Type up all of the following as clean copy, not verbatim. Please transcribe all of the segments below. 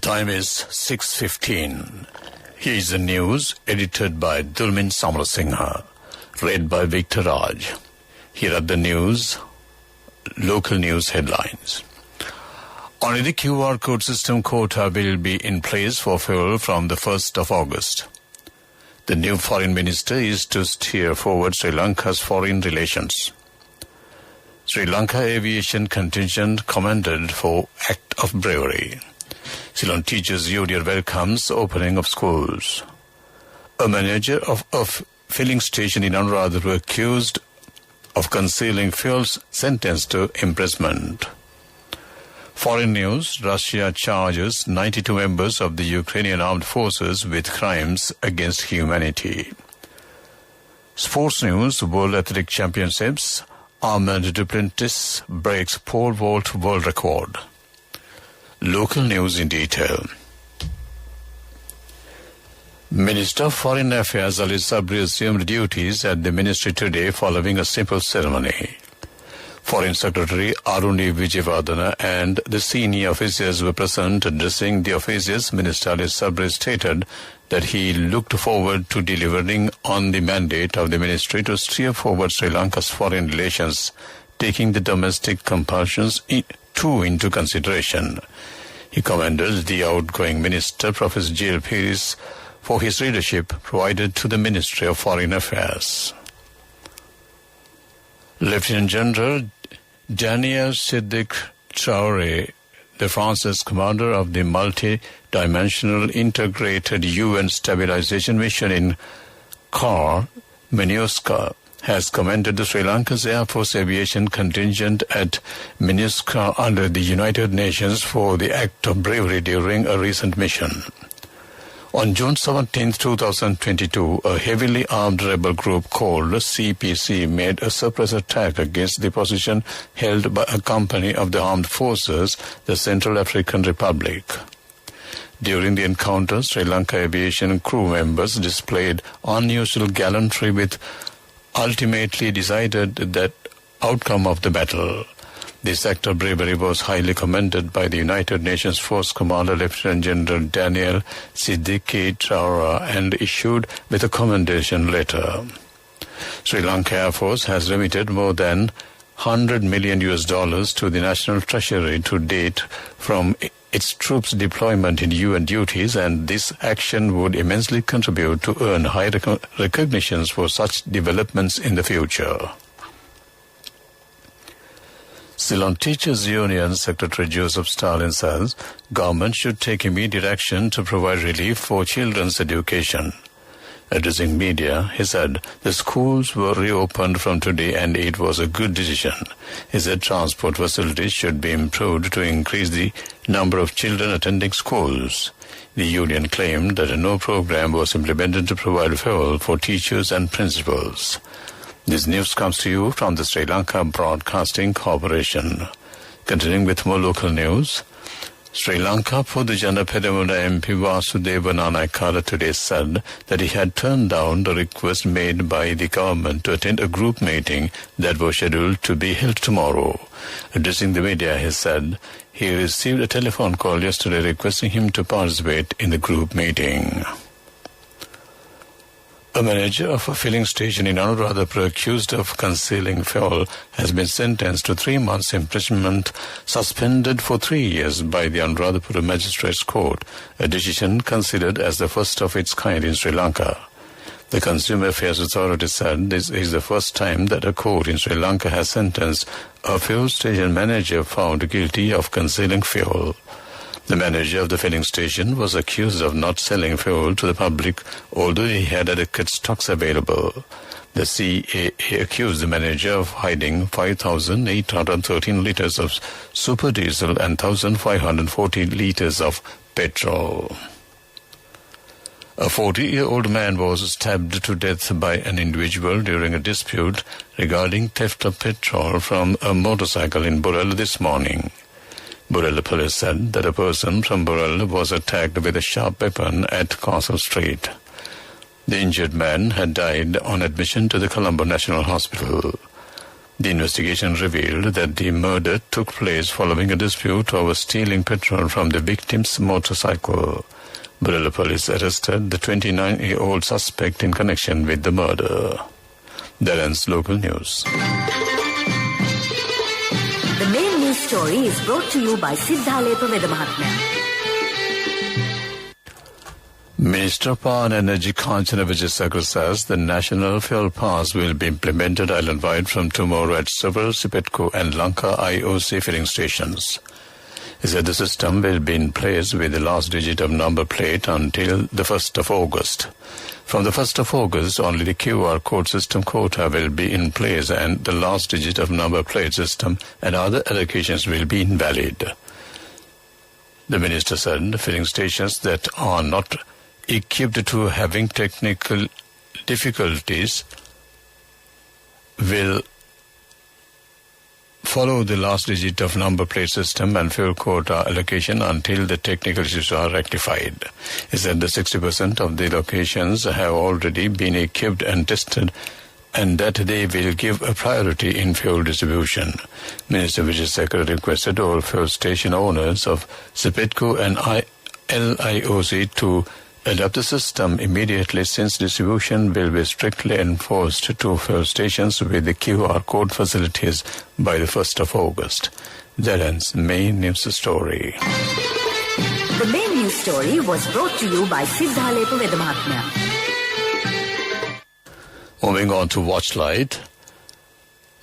time is 6:15. Here's the news, edited by Dulmin Samarasinghe, read by Victor Raj. Here are the local news headlines. Only the QR code system quota will be in place for fuel from the 1st of August. The new foreign minister is to steer forward Sri Lanka's foreign relations. Sri Lanka Aviation Contingent commended for act of bravery. Ceylon Teachers Union welcomes opening of schools. A manager of a filling station in Anuradhapura accused of concealing fuels sentenced to imprisonment. Foreign news, Russia charges 92 members of the Ukrainian armed forces with crimes against humanity. Sports news, World Athletic Championships, Armand Duplantis breaks pole vault world record. Local news in detail. Minister of Foreign Affairs Ali Sabri assumed duties at the ministry today following a simple ceremony. Foreign Secretary Aruni Vijayvardhana and the senior officials were present. Addressing the officials, Minister Ali Sabri stated that he looked forward to delivering on the mandate of the ministry to steer forward Sri Lanka's foreign relations, taking the domestic compulsions into consideration. He commended the outgoing minister, Professor JUL for his leadership provided to the Ministry of Foreign Affairs. Lieutenant General Daniel Siddiq Traore, the France's commander of the multi-dimensional integrated UN stabilization mission in CAR, MINUSCA, has commended the Sri Lanka's Air Force Aviation Contingent at MINUSCA under the United Nations for the act of bravery during a recent mission. On June 17, 2022, a heavily armed rebel group called CPC made a surprise attack against the position held by a company of the armed forces, the Central African Republic. During the encounter, Sri Lanka aviation crew members displayed unusual gallantry with ultimately decided that outcome of the battle. This act of bravery was highly commended by the United Nations Force Commander Lieutenant General Daniel Siddiqui Traore and issued with a commendation letter. Sri Lanka Air Force has remitted more than $100 million to the National Treasury to date from its troops' deployment in UN duties, and this action would immensely contribute to earn high recognitions for such developments in the future. Ceylon Teachers Union Secretary Joseph Stalin says government should take immediate action to provide relief for children's education. Addressing media, he said the schools were reopened from today and it was a good decision. He said transport facilities should be improved to increase the number of children attending schools. The union claimed that no program was implemented to provide fuel for teachers and principals. This news comes to you from the Sri Lanka Broadcasting Corporation. Continuing with more local news, Sri Lanka Podujana Pedamuna MP Vasudeva Nanaikala today said that he had turned down the request made by the government to attend a group meeting that was scheduled to be held tomorrow. Addressing the media, he said he received a telephone call yesterday requesting him to participate in the group meeting. A manager of a filling station in Anuradhapura accused of concealing fuel has been sentenced to 3 months imprisonment, suspended for 3 years by the Anuradhapura Magistrates Court, a decision considered as the first of its kind in Sri Lanka. The Consumer Affairs Authority said this is the first time that a court in Sri Lanka has sentenced a fuel station manager found guilty of concealing fuel. The manager of the filling station was accused of not selling fuel to the public, although he had adequate stocks available. The CAA accused the manager of hiding 5,813 litres of super diesel and 1,540 litres of petrol. A 40-year-old man was stabbed to death by an individual during a dispute regarding theft of petrol from a motorcycle in Burrell this morning. Burrell police said that a person from Burrell was attacked with a sharp weapon at Castle Street. The injured man had died on admission to the Colombo National Hospital. The investigation revealed that the murder took place following a dispute over stealing petrol from the victim's motorcycle. Burela police arrested the 29-year-old suspect in connection with the murder. That ends local news. The main news story is brought to you by Siddhalepa Vedamahatmya. Minister of Power and Energy Kanchana Vijayasakar says the National Fuel Pass will be implemented island-wide from tomorrow at several Sipetco and Lanka IOC filling stations. He said the system will be in place with the last digit of number plate until the 1st of August. From the 1st of August, only the QR code system quota will be in place and the last digit of number plate system and other allocations will be invalid. The minister said filling stations that are not equipped to having technical difficulties will follow the last digit of number plate system and fuel quota allocation until the technical issues are rectified. He said the 60% of the locations have already been equipped and tested and that they will give a priority in fuel distribution. Minister Vijayasakar requested all fuel station owners of Sipetco and LIOC to adopt the system immediately since distribution will be strictly enforced to fuel stations with the QR code facilities by the 1st of August. That ends main news story. The main news story was brought to you by Siddhalepa Vedamahatmya. Moving on to Watchlight.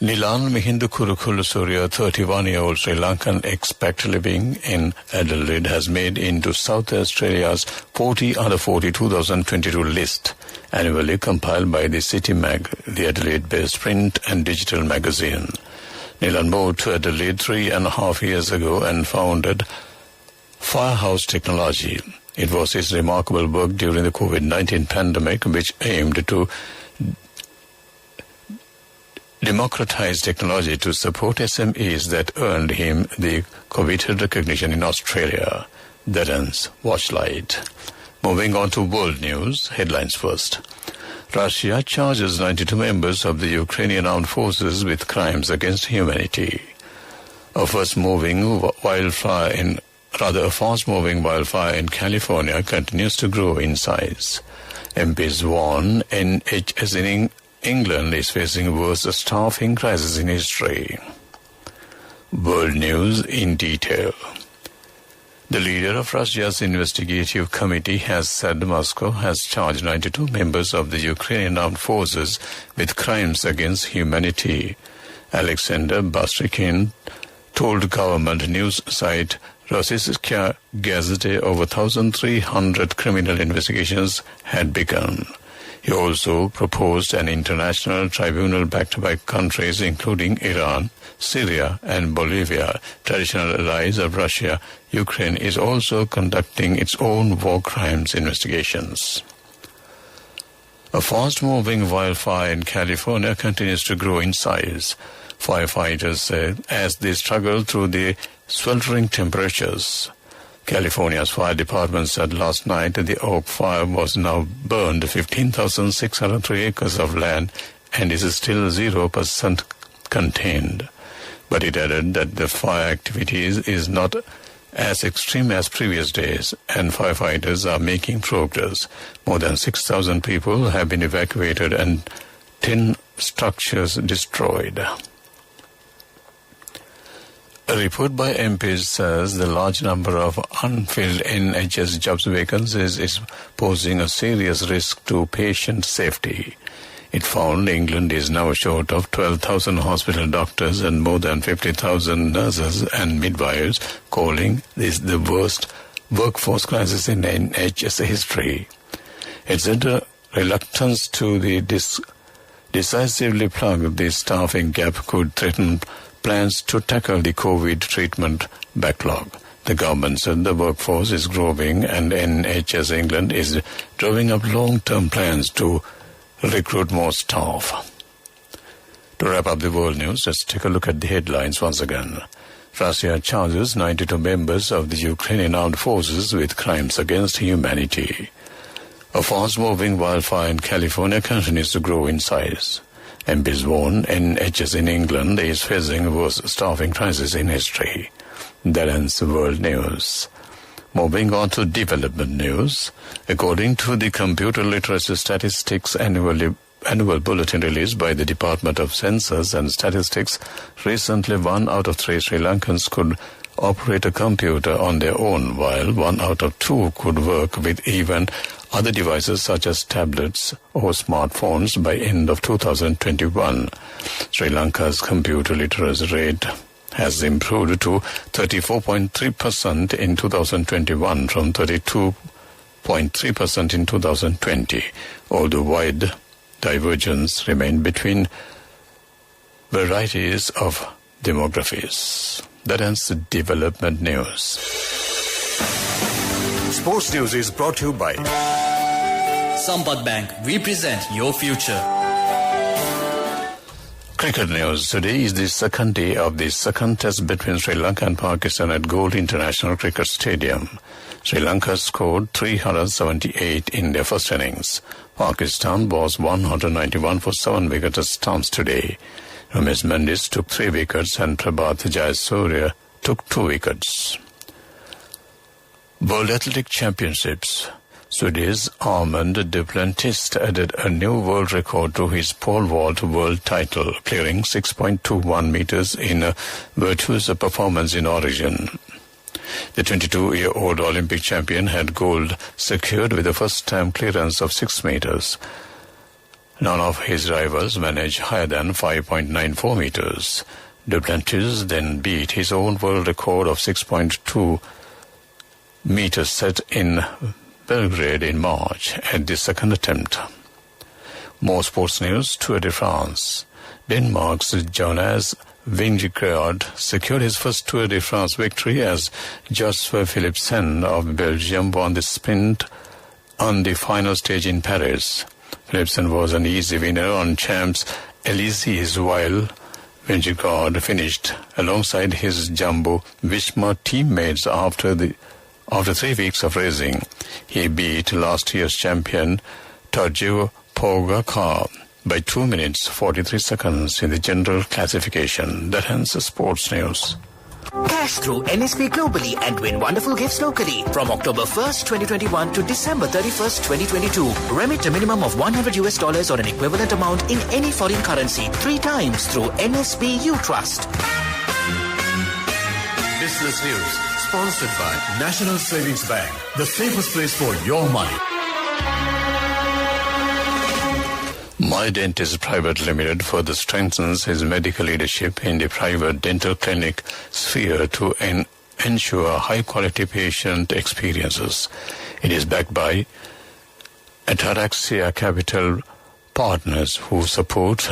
Nilan Mihindu Kurukulu Surya, 31-year-old Sri Lankan expat living in Adelaide, has made into South Australia's 40 under 40 2022 list, annually compiled by the City Mag, the Adelaide-based print and digital magazine. Nilan moved to Adelaide 3.5 years ago and founded Firehouse Technology. It was his remarkable work during the COVID-19 pandemic which aimed to democratize technology to support SMEs that earned him the coveted recognition in Australia. That ends Watchlight. Moving on to world news, headlines first. Russia charges 92 members of the Ukrainian armed forces with crimes against humanity. A fast-moving wildfire in California continues to grow in size. MPs warn NHS in England is facing worst staffing crisis in history. World news in detail. The leader of Russia's investigative committee has said Moscow has charged 92 members of the Ukrainian armed forces with crimes against humanity. Alexander Bastrikin told government news site Rossiyskaya Gazeta over 1,300 criminal investigations had begun. He also proposed an international tribunal backed by countries including Iran, Syria and Bolivia, traditional allies of Russia. Ukraine is also conducting its own war crimes investigations. A fast-moving wildfire in California continues to grow in size. Firefighters said as they struggle through the sweltering temperatures. California's fire department said last night that the Oak Fire was now burned 15,603 acres of land and is still 0% contained. But it added that the fire activity is not as extreme as previous days and firefighters are making progress. More than 6,000 people have been evacuated and 10 structures destroyed. A report by MPs says the large number of unfilled NHS jobs vacancies is posing a serious risk to patient safety. It found England is now short of 12,000 hospital doctors and more than 50,000 nurses and midwives, calling this the worst workforce crisis in NHS history. It said a reluctance to decisively plug the staffing gap could threaten plans to tackle the COVID treatment backlog. The government said the workforce is growing and NHS England is drawing up long-term plans to recruit more staff. To wrap up the world news, let's take a look at the headlines once again. Russia charges 92 members of the Ukrainian armed forces with crimes against humanity. A fast-moving wildfire in California continues to grow in size. MPs warn NHS in England is facing the worst staffing crisis in history. That ends world news. Moving on to development news. According to the Computer Literacy Statistics annual bulletin released by the Department of Census and Statistics, recently 1 out of 3 Sri Lankans could operate a computer on their own, while 1 out of 2 could work with even other devices such as tablets or smartphones by end of 2021. Sri Lanka's computer literacy rate has improved to 34.3% in 2021 from 32.3% in 2020, although wide divergence remain between varieties of demographies. That ends the development news. Sports news is brought to you by Sampath Bank. We present your future. Cricket news. Today is the second day of the second test between Sri Lanka and Pakistan at Gold International Cricket Stadium. Sri Lanka scored 378 in their first innings. Pakistan was 191 for 7 wickets stance today. Ramesh Mendis took 3 wickets and Prabhat Jayasuriya took 2 wickets. World Athletic Championships. Sweden's Armand Duplantis added a new world record to his pole vault world title, clearing 6.21 meters in a virtuous performance in origin. The 22-year-old Olympic champion had gold secured with a first-time clearance of 6 meters. None of his rivals managed higher than 5.94 meters. Duplantis then beat his own world record of 6.2 meters set in Belgrade in March at the second attempt. More sports news. Tour de France. Denmark's Jonas Vingegaard secured his first Tour de France victory as Joshua Philipsen of Belgium won the sprint on the final stage in Paris. Philipsen was an easy winner on Champs-Élysées, while Vingegaard finished alongside his Jumbo-Visma teammates after 3 weeks of racing. He beat last year's champion Tadej Pogacar by 2 minutes 43 seconds in the general classification. That ends the sports news. Cash through NSP globally and win wonderful gifts locally. From October 1st, 2021 to December 31st, 2022. Remit a minimum of $100 or an equivalent amount in any foreign currency 3 times through NSP U Trust. Business news sponsored by National Savings Bank, the safest place for your money. My Dentist Private Limited further strengthens his medical leadership in the private dental clinic sphere to ensure high-quality patient experiences. It is backed by Ataraxia Capital Partners who support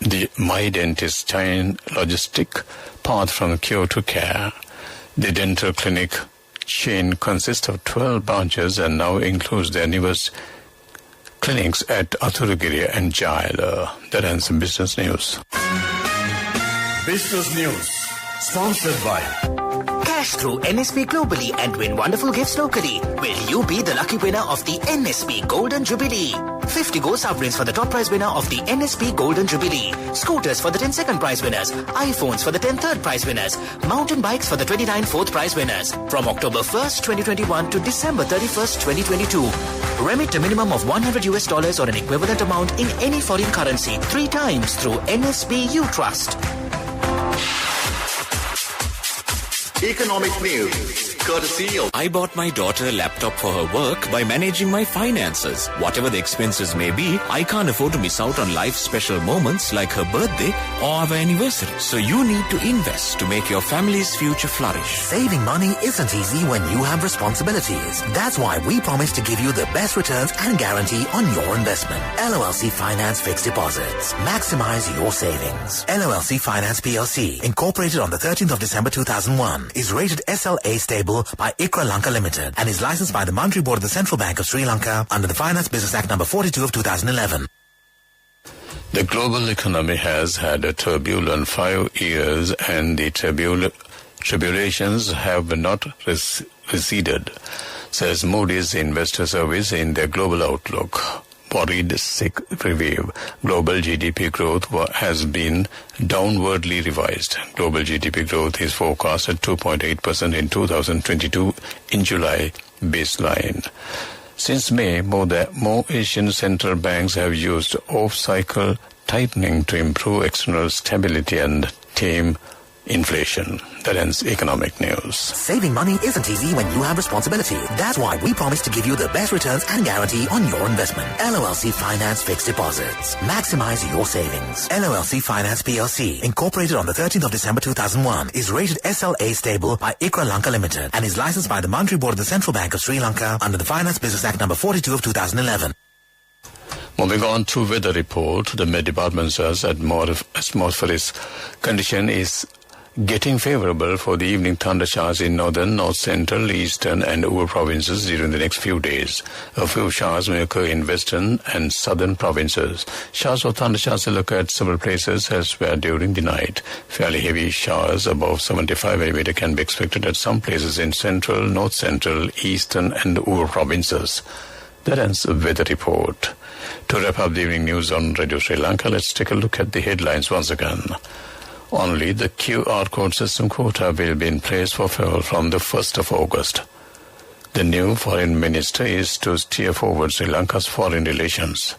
the My Dentist chain logistic path from cure to care. The dental clinic chain consists of 12 branches and now includes their newest clinics at Athuragiri and JUL. That ends the business news. Business news sponsored by Cash through NSP globally and win wonderful gifts locally. Will you be the lucky winner of the NSP Golden Jubilee? 50 gold sovereigns for the top prize winner of the NSP Golden Jubilee. Scooters for the 10 second prize winners. iPhones for the 10 third prize winners. Mountain bikes for the 29 fourth prize winners. From October 1st, 2021 to December 31st, 2022. Remit a minimum of $100 or an equivalent amount in any foreign currency 3 times through NSP U Trust. Economic news, courtesy of I bought my daughter a laptop for her work by managing my finances. Whatever the expenses may be, I can't afford to miss out on life's special moments like her birthday or our anniversary. So you need to invest to make your family's future flourish. Saving money isn't easy when you have responsibilities. That's why we promise to give you the best returns and guarantee on your investment. LOLC Finance Fixed Deposits. Maximize your savings. LOLC Finance PLC, incorporated on the 13th of December 2001, is rated SLA stable by ICRA Lanka Limited and is licensed by the Monetary Board of the Central Bank of Sri Lanka under the Finance Business Act number 42 of 2011. The global economy has had a turbulent 5 years and the tribulations have not receded, says Moody's Investor Service in their global outlook. Politic review. Global GDP growth has been downwardly revised. Global GDP growth is forecast at 2.8% in 2022 in July baseline. Since May, more Asian central banks have used off-cycle tightening to improve external stability and tame inflation. That ends economic news. Saving money isn't easy when you have responsibility. That's why we promise to give you the best returns and guarantee on your investment. LOLC Finance Fixed Deposits. Maximize your savings. LOLC Finance PLC, incorporated on the 13th of December 2001, is rated SLA stable by ICRA Lanka Limited and is licensed by the Monetary Board of the Central Bank of Sri Lanka under the Finance Business Act number 42 of 2011. Moving on to weather report, the Met Department says atmospheric condition is getting favorable for the evening thunder showers in northern, north central, eastern and Ur provinces during the next few days. A few showers may occur in western and southern provinces. Showers or thunder showers will occur at several places elsewhere during the night. Fairly heavy showers above 75 mm can be expected at some places in central, north central, eastern and Ur provinces. That ends the weather report. To wrap up the evening news on Radio Sri Lanka, let's take a look at the headlines once again. Only the QR code system quota will be in place for fuel from the 1st of August. The new foreign minister is to steer forward Sri Lanka's foreign relations.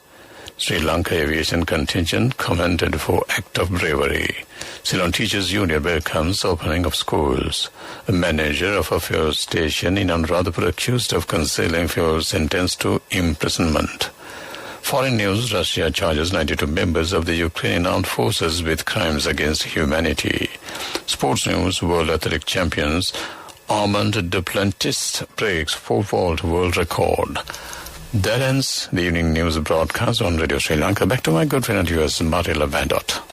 Sri Lanka Aviation Contingent commended for act of bravery. Ceylon Teachers Union welcomes opening of schools. A manager of a fuel station in Anuradhapur accused of concealing fuel sentenced to imprisonment. Foreign news, Russia charges 92 members of the Ukrainian armed forces with crimes against humanity. Sports news, World Athletic Champions Armand Duplantis breaks 4-vault world record. That ends the evening news broadcast on Radio Sri Lanka. Back to my good friend and yours, Marilla Vandot.